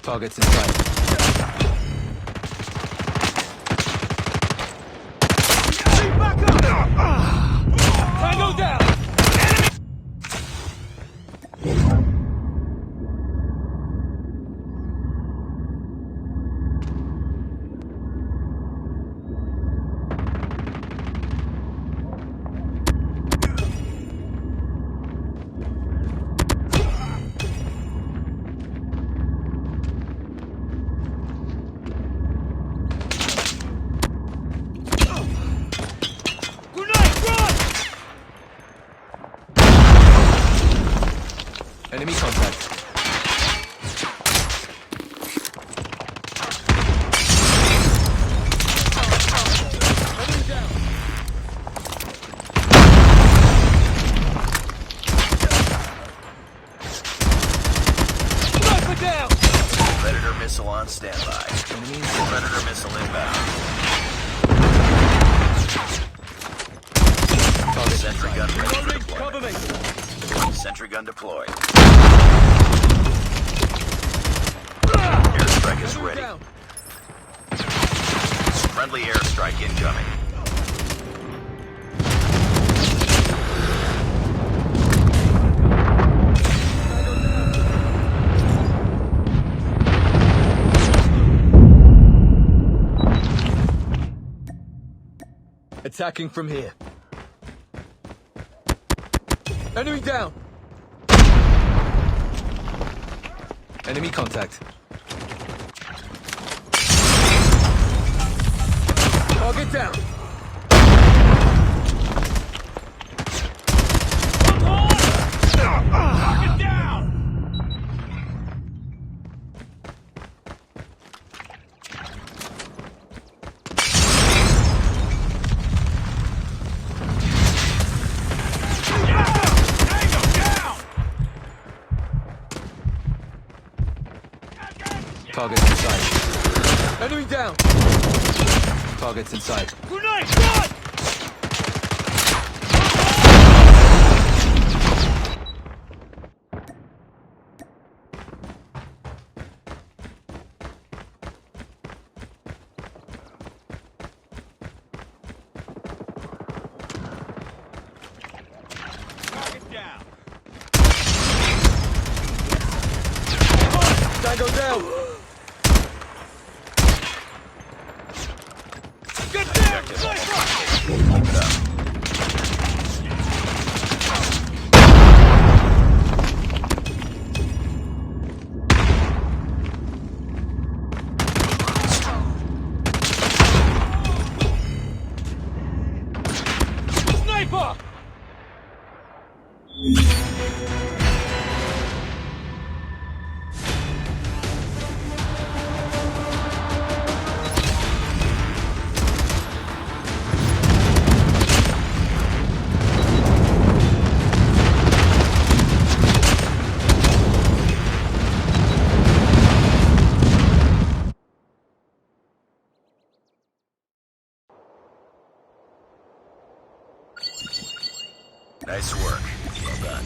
Targets in sight. Back up! Tango down! Enemy contact. Predator missile on standby. Predator missile inbound. Sentry gun ready for deployment. Sentry gun deployed. Airstrike is ready. Friendly airstrike incoming. Attacking from here. Enemy down! Enemy contact. Target down! Target down! Targets in sight. Enemy down! Targets in sight. Grenade! Run! Target down! Tango down! Get down! Keep it up. Sniper! Nice work. Well done.